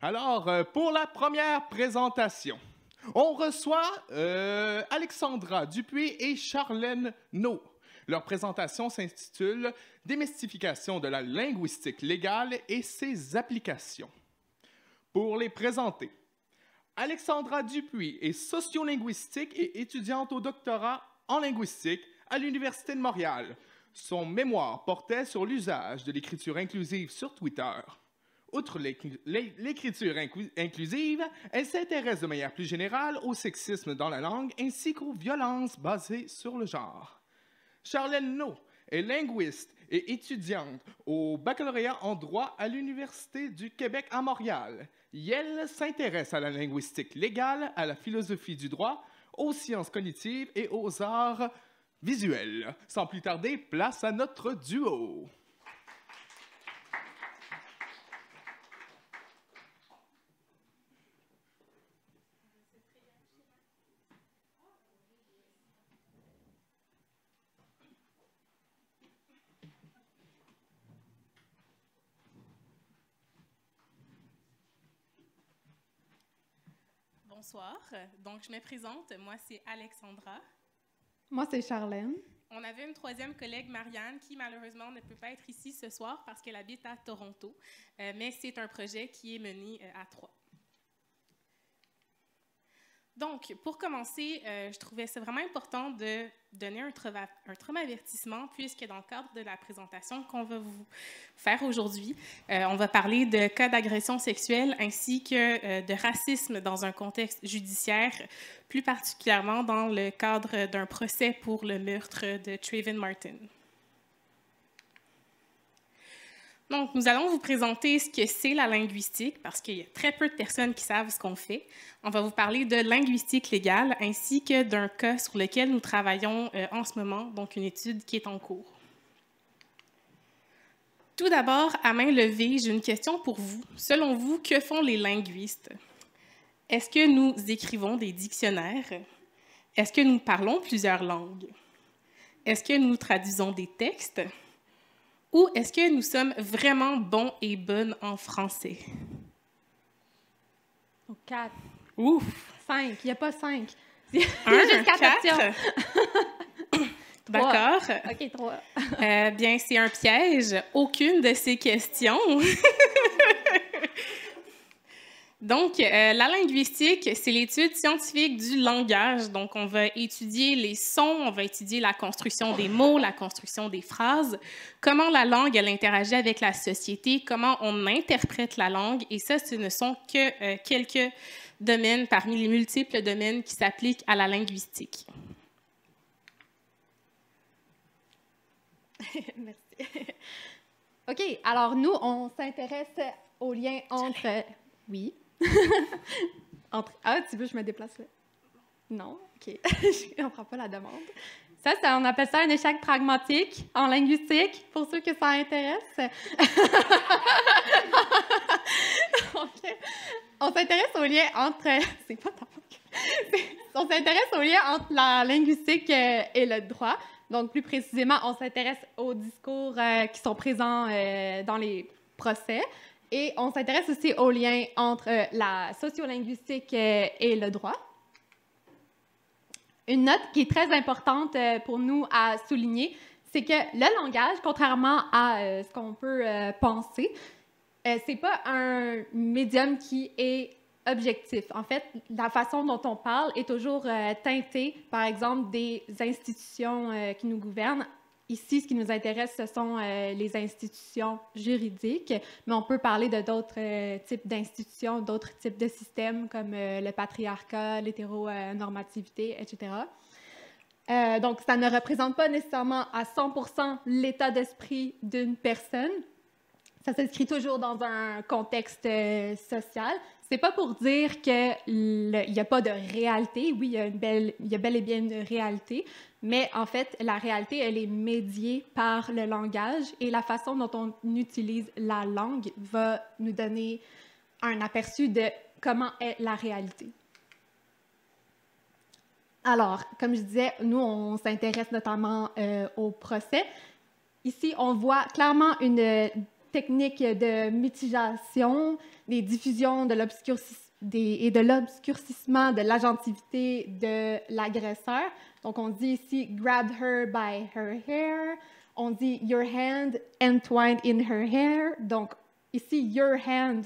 Alors, pour la première présentation, on reçoit Alexandra Dupuis et Charlène No. Leur présentation s'intitule « Démystification de la linguistique légale et ses applications ». Pour les présenter, Alexandra Dupuis est sociolinguistique et étudiante au doctorat en linguistique à l'Université de Montréal. Son mémoire portait sur l'usage de l'écriture inclusive sur Twitter. Outre l'écriture inclusive, elle s'intéresse de manière plus générale au sexisme dans la langue ainsi qu'aux violences basées sur le genre. Charlène No est linguiste et étudiante au baccalauréat en droit à l'Université du Québec à Montréal. Elle s'intéresse à la linguistique légale, à la philosophie du droit, aux sciences cognitives et aux arts visuels. Sans plus tarder, place à notre duo. Bonsoir. Donc, je me présente. Moi, c'est Alexandra. Moi, c'est Charlène. On avait une troisième collègue, Marianne, qui malheureusement ne peut pas être ici ce soir parce qu'elle habite à Toronto. Mais c'est un projet qui est mené à trois. Donc, pour commencer, je trouvais ça vraiment important de donner un trauma avertissement puisque dans le cadre de la présentation qu'on va vous faire aujourd'hui, on va parler de cas d'agression sexuelle ainsi que de racisme dans un contexte judiciaire, plus particulièrement dans le cadre d'un procès pour le meurtre de Trayvon Martin. Donc, nous allons vous présenter ce que c'est la linguistique, parce qu'il y a très peu de personnes qui savent ce qu'on fait. On va vous parler de linguistique légale, ainsi que d'un cas sur lequel nous travaillons en ce moment, donc une étude qui est en cours. Tout d'abord, à main levée, j'ai une question pour vous. Selon vous, que font les linguistes? Est-ce que nous écrivons des dictionnaires? Est-ce que nous parlons plusieurs langues? Est-ce que nous traduisons des textes? Ou est-ce que nous sommes vraiment bons et bonnes en français? 4. Ouf! 5. Il n'y a pas 5. Il y a juste 4 options. D'accord. OK, 3. Bien, c'est un piège. Aucune de ces questions. Donc, la linguistique, c'est l'étude scientifique du langage. Donc, on va étudier les sons, on va étudier la construction des mots, la construction des phrases, comment la langue, elle interagit avec la société, comment on interprète la langue. Et ça, ce ne sont que quelques domaines parmi les multiples domaines qui s'appliquent à la linguistique. Merci. OK, alors nous, on s'intéresse au lien entre... Oui. Ah, tu veux que je me déplace là? Non? OK. Je ne comprends pas la demande. Ça, on appelle ça un échec pragmatique en linguistique, pour ceux que ça intéresse. Okay. On s'intéresse au lien entre... C'est pas ta faute. On s'intéresse au lien entre la linguistique et le droit. Donc, plus précisément, on s'intéresse aux discours qui sont présents dans les procès. Et on s'intéresse aussi au lien entre la sociolinguistique et le droit. Une note qui est très importante pour nous à souligner, c'est que le langage, contrairement à ce qu'on peut penser, c'est pas un médium qui est objectif. En fait, la façon dont on parle est toujours teintée, par exemple, des institutions qui nous gouvernent. Ici, ce qui nous intéresse, ce sont les institutions juridiques, mais on peut parler de d'autres types d'institutions, d'autres types de systèmes comme le patriarcat, l'hétéronormativité, etc. Donc, ça ne représente pas nécessairement à 100% l'état d'esprit d'une personne. Ça s'inscrit toujours dans un contexte social. C'est pas pour dire qu'il n'y a pas de réalité. Oui, il y a bel et bien une réalité, mais en fait, la réalité, elle est médiée par le langage et la façon dont on utilise la langue va nous donner un aperçu de comment est la réalité. Alors, comme je disais, nous, on s'intéresse notamment au procès. Ici, on voit clairement une techniques de mitigation, des diffusions de et de l'obscurcissement de l'agentivité de l'agresseur. Donc, on dit ici « grab her by her hair ». On dit « your hand entwined in her hair ». Donc, ici, « your hand »,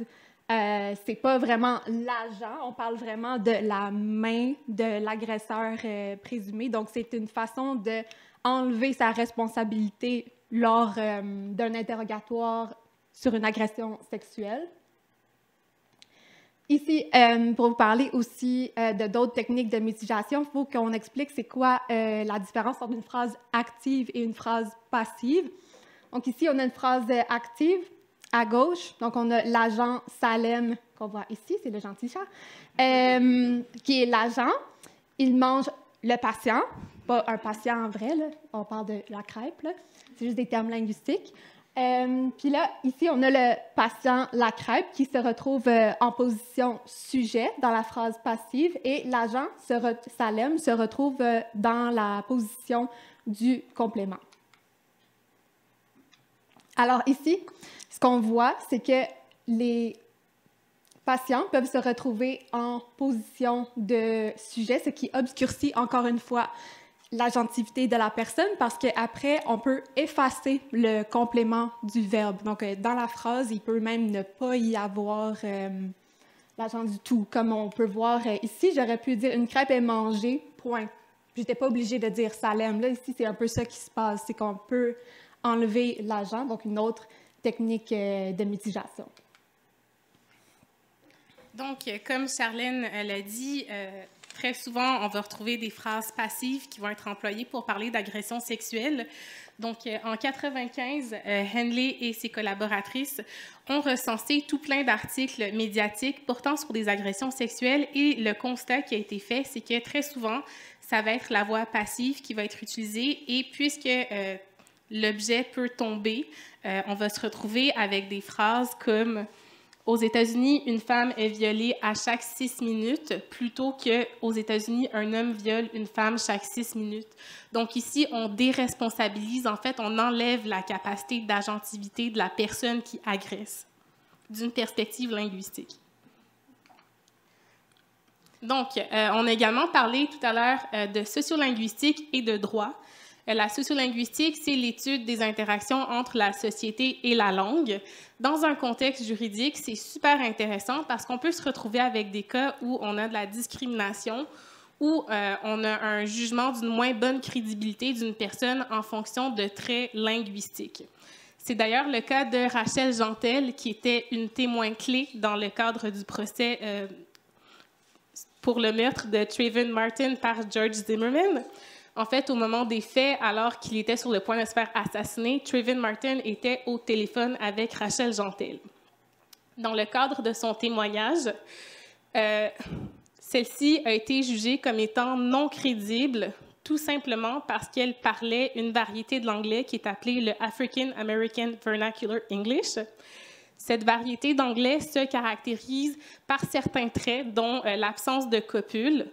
c'est pas vraiment l'agent, on parle vraiment de la main de l'agresseur présumé. Donc, c'est une façon d'enlever sa responsabilité lors d'un interrogatoire sur une agression sexuelle. Ici, pour vous parler aussi de d'autres techniques de mitigation, il faut qu'on explique c'est quoi la différence entre une phrase active et une phrase passive. Donc ici, on a une phrase active à gauche. Donc, on a l'agent Salem, qu'on voit ici, c'est le gentil chat, qui est l'agent. Il mange le patient, pas un patient en vrai, là. On parle de la crêpe, c'est juste des termes linguistiques. Puis là, ici, on a le patient, la crêpe, qui se retrouve en position sujet dans la phrase passive et l'agent, Salem, se retrouve dans la position du complément. Alors ici, ce qu'on voit, c'est que les patients peuvent se retrouver en position de sujet, ce qui obscurcit encore une fois l'agentivité de la personne parce qu'après, on peut effacer le complément du verbe. Donc, dans la phrase, il peut même ne pas y avoir l'agent du tout. Comme on peut voir ici, j'aurais pu dire « une crêpe est mangée, point ». Je n'étais pas obligée de dire « Salem ». Là, ici, c'est un peu ça qui se passe, c'est qu'on peut enlever l'agent, donc une autre technique de mitigation. Donc, comme Charlène l'a dit, très souvent, on va retrouver des phrases passives qui vont être employées pour parler d'agression sexuelle. Donc, en 1995, Henley et ses collaboratrices ont recensé tout plein d'articles médiatiques portant sur des agressions sexuelles et le constat qui a été fait, c'est que très souvent, ça va être la voix passive qui va être utilisée et puisque l'objet peut tomber, on va se retrouver avec des phrases comme « Aux États-Unis, une femme est violée à chaque 6 minutes » plutôt qu'aux États-Unis, un homme viole une femme chaque 6 minutes. Donc ici, on déresponsabilise, en fait, on enlève la capacité d'agentivité de la personne qui agresse d'une perspective linguistique. Donc, on a également parlé tout à l'heure de sociolinguistique et de droit. La sociolinguistique, c'est l'étude des interactions entre la société et la langue. Dans un contexte juridique, c'est super intéressant parce qu'on peut se retrouver avec des cas où on a de la discrimination, où on a un jugement d'une moins bonne crédibilité d'une personne en fonction de traits linguistiques. C'est d'ailleurs le cas de Rachel Jeantel, qui était une témoin clé dans le cadre du procès pour le meurtre de Trayvon Martin par George Zimmerman. En fait, au moment des faits, alors qu'il était sur le point de se faire assassiner, Trayvon Martin était au téléphone avec Rachel Jeantel. Dans le cadre de son témoignage, celle-ci a été jugée comme étant non crédible, tout simplement parce qu'elle parlait une variété de l'anglais qui est appelée le African American Vernacular English. Cette variété d'anglais se caractérise par certains traits, dont l'absence de copule.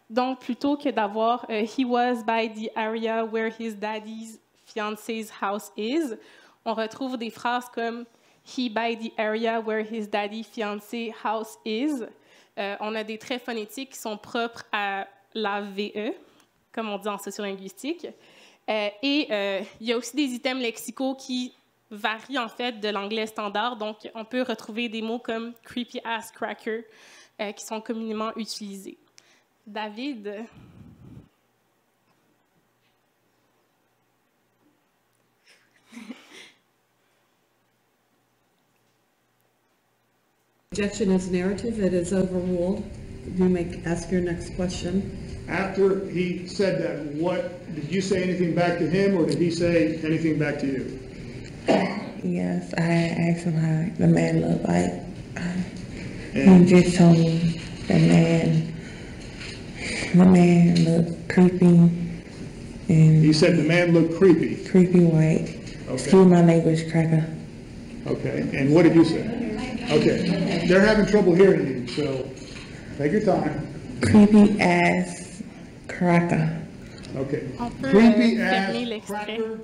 Donc, plutôt que d'avoir « he was by the area where his daddy's fiancé's house is », on retrouve des phrases comme « he by the area where his daddy's fiancé's house is ». On a des traits phonétiques qui sont propres à la VE, comme on dit en sociolinguistique. Il y a aussi des items lexicaux qui varient en fait de l'anglais standard. Donc, on peut retrouver des mots comme « creepy ass cracker » qui sont communément utilisés. David. Objection is narrative. It is overruled. You may ask your next question. After he said that, what did you say anything back to him, or did he say anything back to you? Yes, I asked him how the man looked like. He just told me my man looked creepy. And He said the man looked creepy. creepy white. Excuse my language, cracker. Okay, and what did you say? Okay, they're having trouble hearing you, so take your time. Creepy ass cracker. Okay. On peut Creepy fermer ass l'extrait. cracker.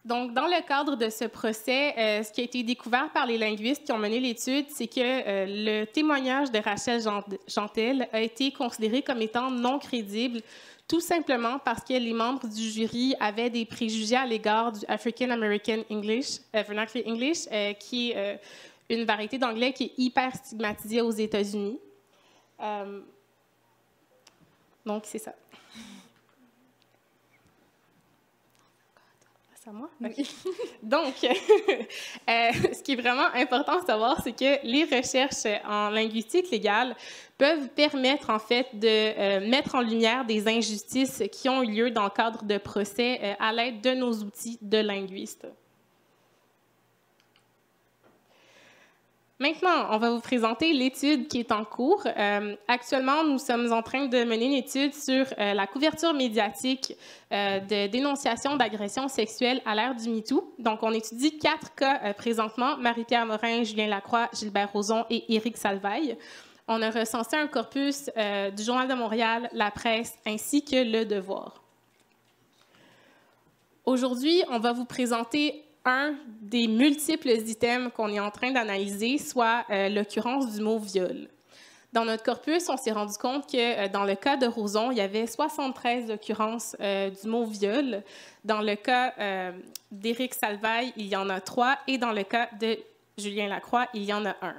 Donc, dans le cadre de ce procès, ce qui a été découvert par les linguistes qui ont mené l'étude, c'est que le témoignage de Rachel Gentel a été considéré comme étant non crédible, tout simplement parce que les membres du jury avaient des préjugés à l'égard du African American English, Vernacular English, qui est une variété d'anglais qui est hyper stigmatisée aux États-Unis. Donc, c'est ça. À moi? Okay. Donc, ce qui est vraiment important à savoir, c'est que les recherches en linguistique légale peuvent permettre, en fait, de mettre en lumière des injustices qui ont eu lieu dans le cadre de procès à l'aide de nos outils de linguistes. Maintenant, on va vous présenter l'étude qui est en cours. Actuellement, nous sommes en train de mener une étude sur la couverture médiatique de dénonciation d'agressions sexuelles à l'ère du MeToo. Donc, on étudie 4 cas présentement, Marie-Pierre Morin, Julien Lacroix, Gilbert Rozon et Éric Salvaille. On a recensé un corpus du Journal de Montréal, La Presse, ainsi que Le Devoir. Aujourd'hui, on va vous présenter un des multiples items qu'on est en train d'analyser, soit l'occurrence du mot « viol ». Dans notre corpus, on s'est rendu compte que dans le cas de Rozon, il y avait 73 occurrences du mot « viol ». Dans le cas d'Éric Salvaille, il y en a 3. Et dans le cas de Julien Lacroix, il y en a 1.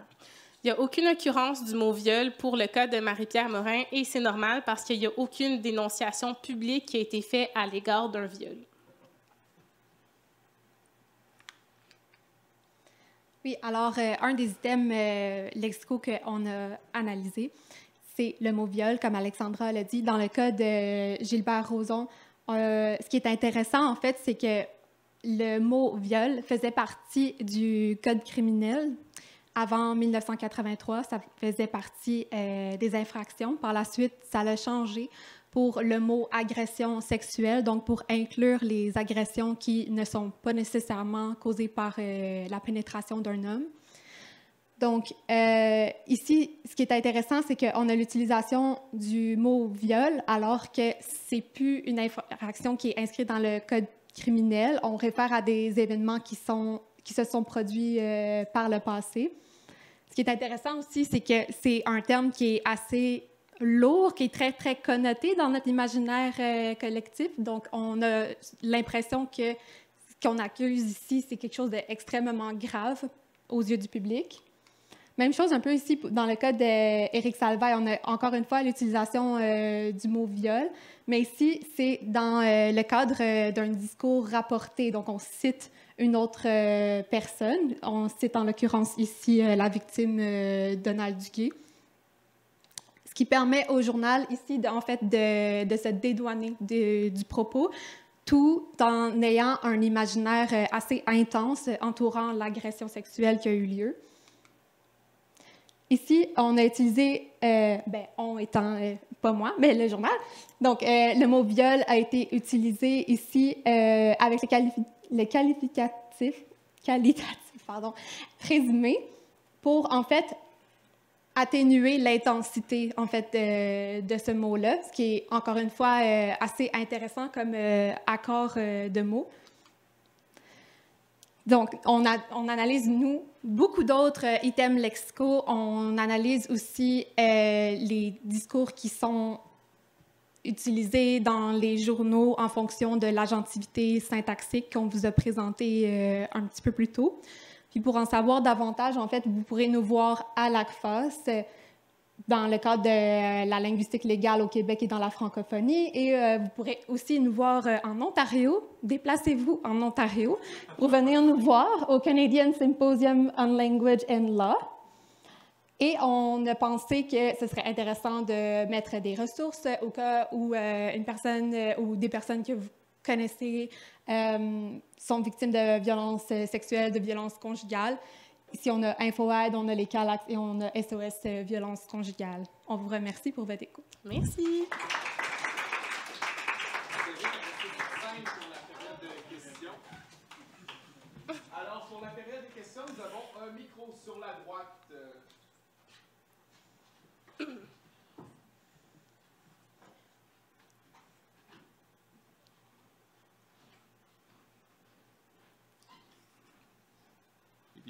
Il n'y a aucune occurrence du mot « viol » pour le cas de Marie-Pierre Morin, et c'est normal parce qu'il n'y a aucune dénonciation publique qui a été faite à l'égard d'un viol. Oui, alors, un des items lexicaux qu'on a analysé, c'est le mot « viol », comme Alexandra l'a dit. Dans le cas de Gilbert Rozon, ce qui est intéressant, en fait, c'est que le mot « viol » faisait partie du Code criminel. Avant 1983, ça faisait partie des infractions. Par la suite, ça l'a changé pour le mot « agression sexuelle », donc pour inclure les agressions qui ne sont pas nécessairement causées par la pénétration d'un homme. Donc, ici, ce qui est intéressant, c'est qu'on a l'utilisation du mot « viol », alors que ce n'est plus une infraction qui est inscrite dans le Code criminel. On réfère à des événements qui se sont produits par le passé. Ce qui est intéressant aussi, c'est que c'est un terme qui est assez lourd, qui est très, très connoté dans notre imaginaire collectif. Donc, on a l'impression que ce qu'on accuse ici, c'est quelque chose d'extrêmement grave aux yeux du public. Même chose un peu ici, dans le cas d'Éric Salvaille, on a encore une fois l'utilisation du mot « viol », mais ici, c'est dans le cadre d'un discours rapporté. Donc, on cite une autre personne. On cite en l'occurrence ici la victime Donald Duguay. Ce qui permet au journal ici, en fait, de se dédouaner du propos, tout en ayant un imaginaire assez intense entourant l'agression sexuelle qui a eu lieu. Ici, on a utilisé, on étant pas moi, mais le journal. Donc, le mot « viol » a été utilisé ici avec les qualitatifs présumés pour, en fait, atténuer l'intensité, en fait, de ce mot-là, ce qui est, encore une fois, assez intéressant comme accord de mots. Donc, on analyse, nous, beaucoup d'autres items lexicaux. On analyse aussi les discours qui sont utilisés dans les journaux en fonction de l'agentivité syntaxique qu'on vous a présentée un petit peu plus tôt. Puis pour en savoir davantage, en fait, vous pourrez nous voir à l'ACFAS dans le cadre de la linguistique légale au Québec et dans la francophonie. Et vous pourrez aussi nous voir en Ontario. Déplacez-vous en Ontario pour venir nous voir au Canadian Symposium on Language and Law. Et on a pensé que ce serait intéressant de mettre des ressources au cas où une personne ou des personnes que vous connaissez sont victimes de violences sexuelles, de violences conjugales. Ici, on a InfoAide, on a les CALAX et on a SOS Violences conjugales. On vous remercie pour votre écoute. Merci. Alors, pour la période de questions, nous avons un micro sur la droite.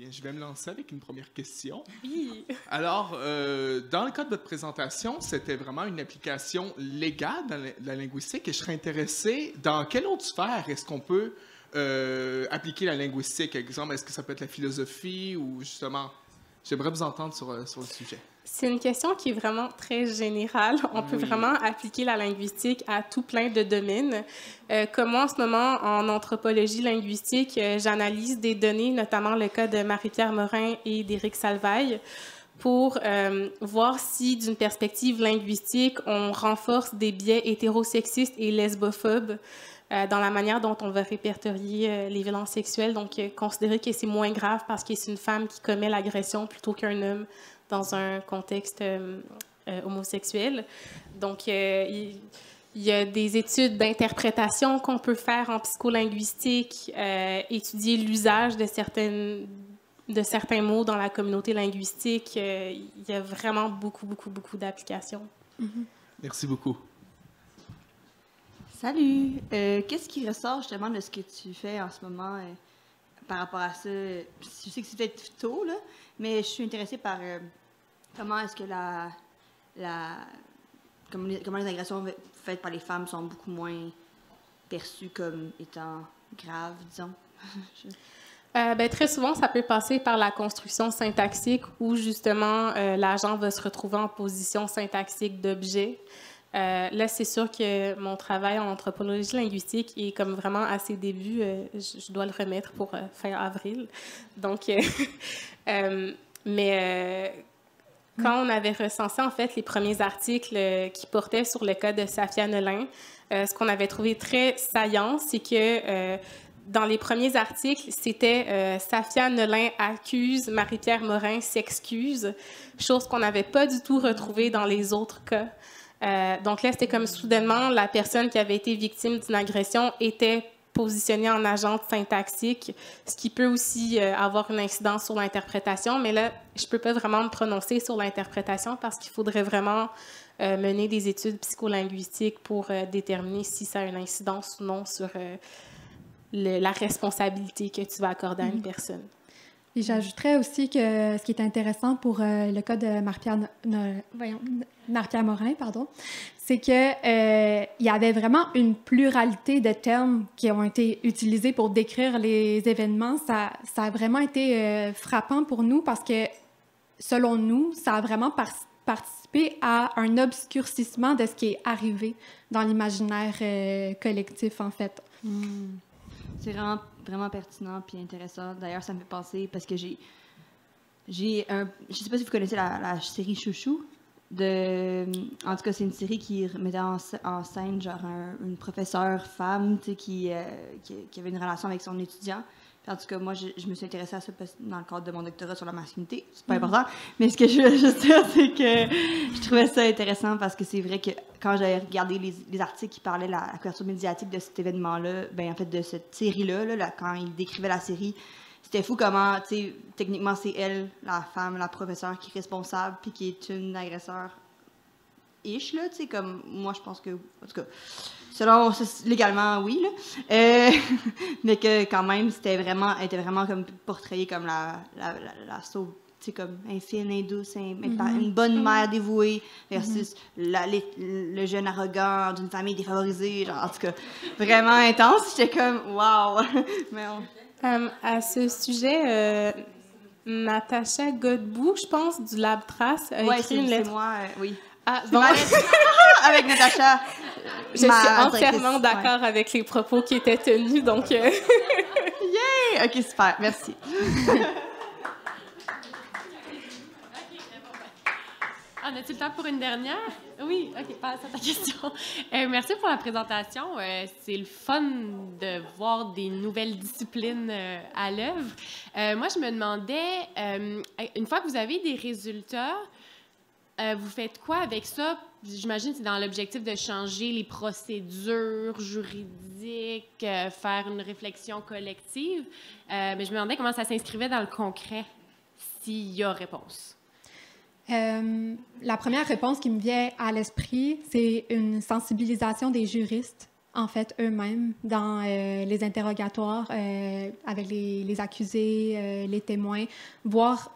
Bien, je vais me lancer avec une première question. Oui. Alors, dans le cas de votre présentation, c'était vraiment une application légale de la linguistique et je serais intéressé, dans quelle autre sphère est-ce qu'on peut appliquer la linguistique? Par exemple, est-ce que ça peut être la philosophie ou justement... J'aimerais vous entendre sur le sujet. C'est une question qui est vraiment très générale. On peut vraiment appliquer la linguistique à tout plein de domaines. Comme moi, en ce moment, en anthropologie linguistique, j'analyse des données, notamment le cas de Marie-Pierre Morin et d'Éric Salvaille, pour voir si, d'une perspective linguistique, on renforce des biais hétérosexistes et lesbophobes dans la manière dont on va répertorier les violences sexuelles. Donc, considérer que c'est moins grave parce que c'est une femme qui commet l'agression plutôt qu'un homme dans un contexte homosexuel. Donc, il y a des études d'interprétation qu'on peut faire en psycholinguistique, étudier l'usage de certains mots dans la communauté linguistique. Il y a vraiment beaucoup d'applications. Merci beaucoup. Salut! Qu'est-ce qui ressort justement de ce que tu fais en ce moment par rapport à ça? Je sais que c'est peut-être tôt, là, mais je suis intéressée par comment est-ce que comment les agressions faites par les femmes sont beaucoup moins perçues comme étant graves, disons. Très souvent, ça peut passer par la construction syntaxique où justement l'agent va se retrouver en position syntaxique d'objet. Là, c'est sûr que mon travail en anthropologie linguistique est comme vraiment à ses débuts. Je dois le remettre pour fin avril. Donc, quand on avait recensé en fait les premiers articles qui portaient sur le cas de Safia Nolin, ce qu'on avait trouvé très saillant, c'est que dans les premiers articles, c'était Safia Nolin accuse, Marie-Pierre Morin s'excuse, chose qu'on n'avait pas du tout retrouvée dans les autres cas. Donc là, c'était comme soudainement, la personne qui avait été victime d'une agression était positionnée en agente syntaxique, ce qui peut aussi avoir une incidence sur l'interprétation. Mais là, je ne peux pas vraiment me prononcer sur l'interprétation parce qu'il faudrait vraiment mener des études psycholinguistiques pour déterminer si ça a une incidence ou non sur la responsabilité que tu vas accorder à une personne. Et j'ajouterais aussi que ce qui est intéressant pour le cas de Marie-Pierre Morin, c'est qu'il y avait vraiment une pluralité de termes qui ont été utilisés pour décrire les événements. Ça a vraiment été frappant pour nous parce que, selon nous, ça a vraiment participé à un obscurcissement de ce qui est arrivé dans l'imaginaire collectif, en fait. C'est vraiment pertinent puis intéressant. D'ailleurs, ça me fait penser parce que je sais pas si vous connaissez la série Chouchou. En tout cas, c'est une série qui mettait en scène genre une professeure femme, tu sais, qui avait une relation avec son étudiant. Puis en tout cas, moi, je me suis intéressée à ça dans le cadre de mon doctorat sur la masculinité. C'est pas important. Mais ce que je veux juste dire, c'est que je trouvais ça intéressant parce que c'est vrai que quand j'avais regardé les articles qui parlaient de la couverture médiatique de cet événement-là, ben en fait, de cette série-là, quand ils décrivaient la série, c'était fou comment, tu sais, techniquement, c'est elle, la femme, la professeure, qui est responsable puis qui est une agresseur-ish, là, tu sais, comme moi, je pense que, en tout cas, selon, légalement, oui, là. Mais que quand même, elle était vraiment comme portrayée comme la sauve, tu sais, comme fine, douce, une bonne mère dévouée versus le jeune arrogant d'une famille défavorisée, genre, en tout cas, vraiment intense. J'étais comme, wow! Mais à ce sujet, Natacha Godbout, je pense, du Lab Trace, a écrit une lettre. C'est moi, oui. Ah, bon. Avec Natacha. Je suis entièrement d'accord avec les propos qui étaient tenus, donc... Yay! OK, super. Merci. On a-t-il le temps pour une dernière? Oui, OK, passe à ta question. Merci pour la présentation. C'est le fun de voir des nouvelles disciplines à l'œuvre. Moi, je me demandais, une fois que vous avez des résultats, vous faites quoi avec ça? J'imagine que c'est dans l'objectif de changer les procédures juridiques, faire une réflexion collective. Mais je me demandais comment ça s'inscrivait dans le concret, s'il y a réponse. La première réponse qui me vient à l'esprit, c'est une sensibilisation des juristes en fait, eux-mêmes dans les interrogatoires avec les accusés, les témoins, voir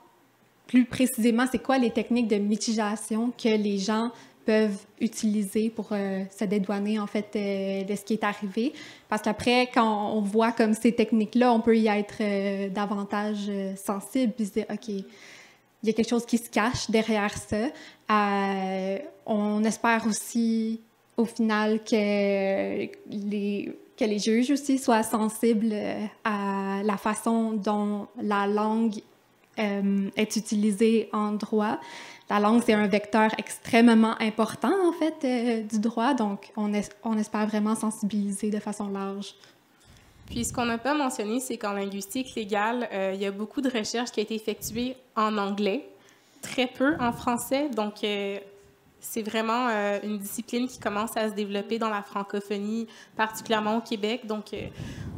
plus précisément c'est quoi les techniques de mitigation que les gens peuvent utiliser pour se dédouaner, en fait, de ce qui est arrivé. Parce qu'après, quand on voit comme ces techniques-là, on peut y être davantage sensible, puis se dire, OK, il y a quelque chose qui se cache derrière ça. On espère aussi, au final, que les juges aussi soient sensibles à la façon dont la langue est utilisée en droit. La langue, c'est un vecteur extrêmement important, en fait, du droit, donc on espère vraiment sensibiliser de façon large. Puis, ce qu'on n'a pas mentionné, c'est qu'en linguistique légale, il y a beaucoup de recherches qui ont été effectuées en anglais, très peu en français, donc c'est vraiment une discipline qui commence à se développer dans la francophonie, particulièrement au Québec, donc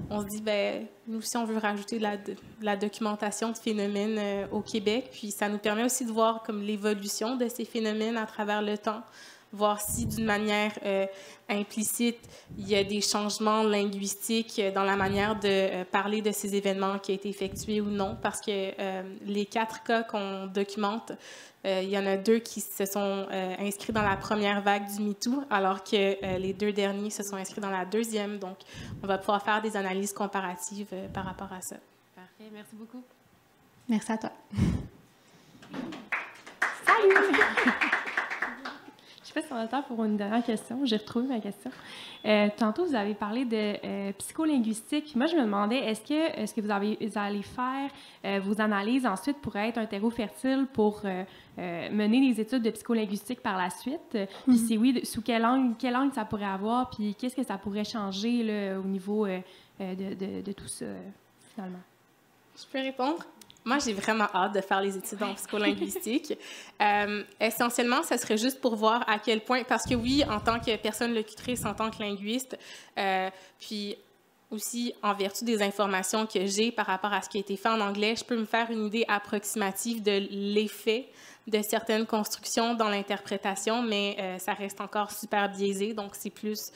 on se dit, ben nous aussi, on veut rajouter de la documentation de phénomènes au Québec, puis ça nous permet aussi de voir comme l'évolution de ces phénomènes à travers le temps, voir si d'une manière implicite, il y a des changements linguistiques dans la manière de parler de ces événements qui ont été effectués ou non, parce que les 4 cas qu'on documente, il y en a 2 qui se sont inscrits dans la première vague du MeToo, alors que les 2 derniers se sont inscrits dans la deuxième. Donc, on va pouvoir faire des analyses comparatives par rapport à ça. Parfait, merci beaucoup. Merci à toi. Salut! Je sais pas si on a le temps pour une dernière question. J'ai retrouvé ma question. Tantôt, vous avez parlé de psycholinguistique. Moi, je me demandais, est-ce que vous allez faire vos analyses ensuite pour être un terreau fertile pour mener des études de psycholinguistique par la suite? Puis si oui, sous quel angle ça pourrait avoir? Puis qu'est-ce que ça pourrait changer là, au niveau de tout ça, finalement? Je peux répondre? Moi, j'ai vraiment hâte de faire les études en psycholinguistique. Essentiellement, ça serait juste pour voir à quel point, parce que oui, en tant que personne locutrice, en tant que linguiste, puis aussi en vertu des informations que j'ai par rapport à ce qui a été fait en anglais, je peux me faire une idée approximative de l'effet de certaines constructions dans l'interprétation, mais ça reste encore super biaisé, donc c'est plus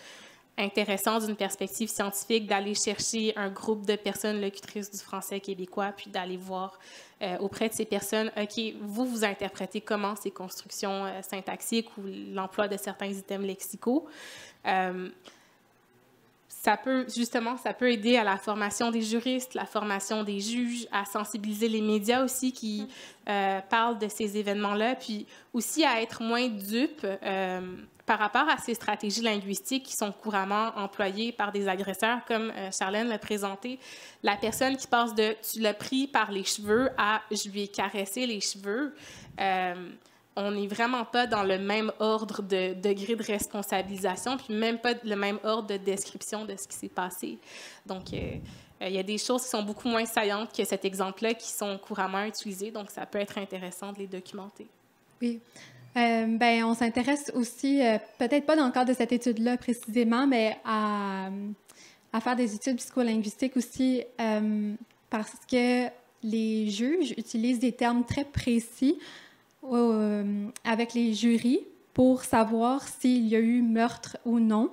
intéressant d'une perspective scientifique d'aller chercher un groupe de personnes locutrices du français québécois, puis d'aller voir auprès de ces personnes, OK, vous interprétez comment ces constructions syntaxiques ou l'emploi de certains items lexicaux. Ça peut aider à la formation des juristes, la formation des juges, à sensibiliser les médias aussi qui parlent de ces événements-là, puis aussi à être moins dupes par rapport à ces stratégies linguistiques qui sont couramment employées par des agresseurs, comme Charlène l'a présenté. La personne qui passe de « tu l'as pris par les cheveux » à « je lui ai caressé les cheveux », on n'est vraiment pas dans le même ordre de degré de responsabilisation, puis même pas le même ordre de description de ce qui s'est passé. Donc, il y a des choses qui sont beaucoup moins saillantes que cet exemple-là qui sont couramment utilisées, donc ça peut être intéressant de les documenter. Oui. On s'intéresse aussi, peut-être pas dans le cadre de cette étude-là précisément, mais à faire des études psycholinguistiques aussi, parce que les juges utilisent des termes très précis avec les jurys pour savoir s'il y a eu meurtre ou non.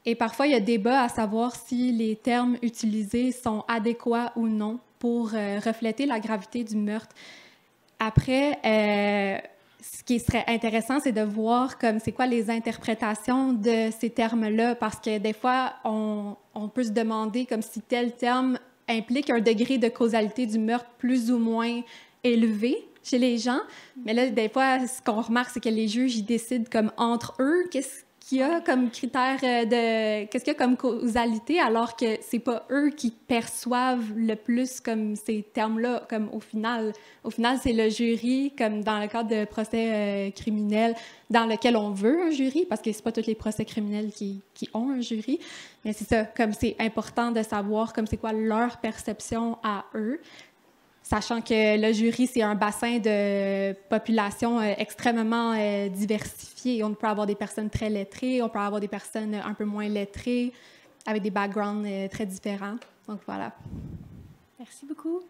Et parfois, il y a débat à savoir si les termes utilisés sont adéquats ou non pour refléter la gravité du meurtre. Après, ce qui serait intéressant, c'est de voir comme c'est quoi les interprétations de ces termes-là, parce que des fois, on peut se demander comme si tel terme implique un degré de causalité du meurtre plus ou moins élevé chez les gens. Mais là, des fois, ce qu'on remarque, c'est que les juges, ils décident comme entre eux qu'est-ce qu'il y a comme critère qu'est-ce qu'il y a comme causalité, alors que c'est pas eux qui perçoivent le plus comme ces termes-là, comme au final. Au final, c'est le jury, comme dans le cadre de procès criminels, dans lequel on veut un jury, parce que c'est pas tous les procès criminels qui ont un jury. Mais c'est ça, comme c'est important de savoir comme c'est quoi leur perception à eux, sachant que le jury, c'est un bassin de population extrêmement diversifié. On peut avoir des personnes très lettrées, on peut avoir des personnes un peu moins lettrées, avec des backgrounds très différents. Donc, voilà. Merci beaucoup.